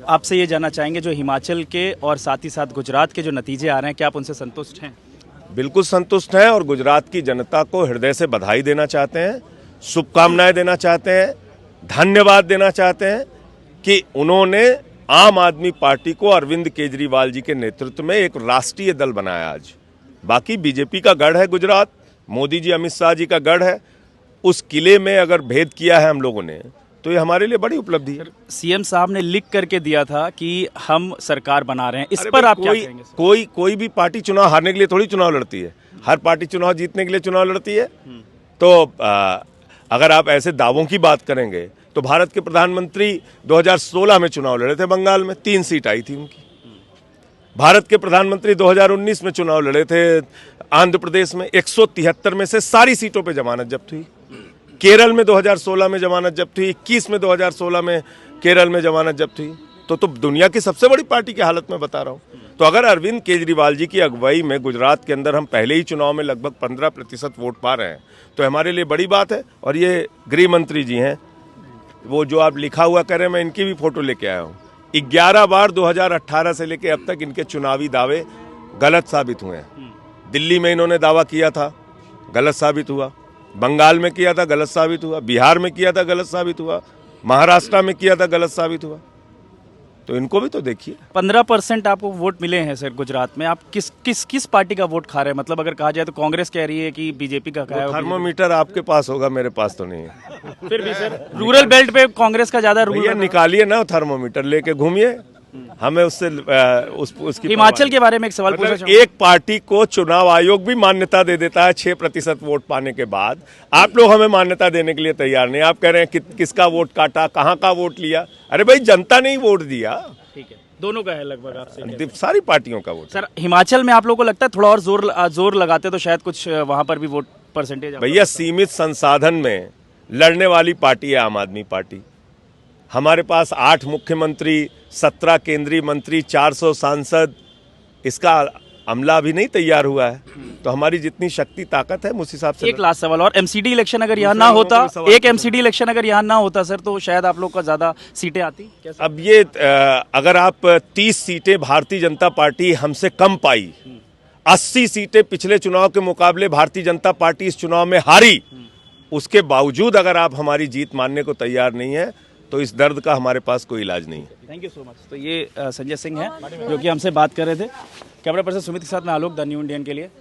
आपसे ये जानना चाहेंगे, जो हिमाचल के और साथ ही साथ गुजरात के जो नतीजे आ रहे हैं, क्या आप उनसे संतुष्ट हैं? बिल्कुल संतुष्ट हैं और गुजरात की जनता को हृदय से बधाई देना चाहते हैं, शुभकामनाएं देना चाहते हैं, धन्यवाद देना चाहते हैं कि उन्होंने आम आदमी पार्टी को अरविंद केजरीवाल जी के नेतृत्व में एक राष्ट्रीय दल बनाया आज। बाकी बीजेपी का गढ़ है गुजरात, मोदी जी अमित शाह जी का गढ़ है। उस किले में अगर भेद किया है हम लोगों ने तो ये हमारे लिए बड़ी उपलब्धि है। सीएम साहब ने लिख करके दिया था कि हम सरकार बना रहे हैं, इस पर आप क्या कहेंगे? कोई भी पार्टी चुनाव हारने के लिए थोड़ी चुनाव लड़ती है, हर पार्टी चुनाव जीतने के लिए चुनाव लड़ती है। तो अगर आप ऐसे दावों की बात करेंगे तो भारत के प्रधानमंत्री 2016 में चुनाव लड़े थे, बंगाल में 3 सीट आई थी उनकी। भारत के प्रधानमंत्री 2019 में चुनाव लड़े थे आंध्र प्रदेश में, 173 में से सारी सीटों पे जमानत जब्त हुई। केरल में 2016 में जमानत जब्त हुई, 21 में 2016 में केरल में जमानत जब्त हुई। तो दुनिया की सबसे बड़ी पार्टी की हालत में बता रहा हूँ। तो अगर अरविंद केजरीवाल जी की अगुवाई में गुजरात के अंदर हम पहले ही चुनाव में लगभग 15% वोट पा रहे हैं तो हमारे लिए बड़ी बात है। और ये गृह मंत्री जी हैं, वो जो आप लिखा हुआ कह रहे हैं, मैं इनकी भी फोटो लेके आया हूँ। 11 बार 2018 से लेके अब तक इनके चुनावी दावे गलत साबित हुए हैं। दिल्ली में इन्होंने दावा किया था, गलत साबित हुआ। बंगाल में किया था, गलत साबित हुआ। बिहार में किया था, गलत साबित हुआ। महाराष्ट्र में किया था, गलत साबित हुआ। तो इनको भी तो देखिए। 15% आपको वोट मिले हैं सर गुजरात में। आप किस पार्टी का वोट खा रहे हैं? मतलब अगर कहा जाए तो कांग्रेस कह रही है कि बीजेपी का कहा है। थर्मोमीटर आपके पास होगा, मेरे पास तो नहीं है। फिर भी सर रूरल बेल्ट पे कांग्रेस का ज्यादा रूल। निकालिए ना थर्मोमीटर, लेके घूमिए, हमें उससे उसकी। हिमाचल के बारे में एक सवाल पूछना चाहूंगा। एक पार्टी को चुनाव आयोग भी मान्यता दे देता है 6% वोट पाने के बाद, आप लोग हमें मान्यता देने के लिए तैयार नहीं। आप कह रहे हैं किसका वोट काटा, कहाँ का वोट लिया। अरे भाई, जनता ने ही वोट दिया। ठीक है, दोनों का है लगभग आपसे, सारी पार्टियों का वोट। सर हिमाचल में आप लोगों को लगता है थोड़ा और जोर लगाते तो शायद कुछ वहां पर भी वोट परसेंटेज? भैया, सीमित संसाधन में लड़ने वाली पार्टी है आम आदमी पार्टी। हमारे पास 8 मुख्यमंत्री, 17 केंद्रीय मंत्री, 400 सांसद, इसका अमला अभी नहीं तैयार हुआ है। तो हमारी जितनी शक्ति ताकत है उस हिसाब से। एक लास्ट सवाल और, एमसीडी इलेक्शन अगर यहाँ ना होता, एमसीडी इलेक्शन अगर यहाँ ना होता सर, तो शायद आप लोग का ज्यादा सीटें आती। अब ये अगर आप 30 सीटें भारतीय जनता पार्टी हमसे कम पाई, 80 सीटें पिछले चुनाव के मुकाबले भारतीय जनता पार्टी इस चुनाव में हारी, उसके बावजूद अगर आप हमारी जीत मानने को तैयार नहीं है तो इस दर्द का हमारे पास कोई इलाज नहीं है। Thank you so much. तो ये संजय सिंह हैं जो कि हमसे बात कर रहे थे। कैमरा पर्सन सुमित के साथ मैं आलोक, द न्यू इंडियन के लिए।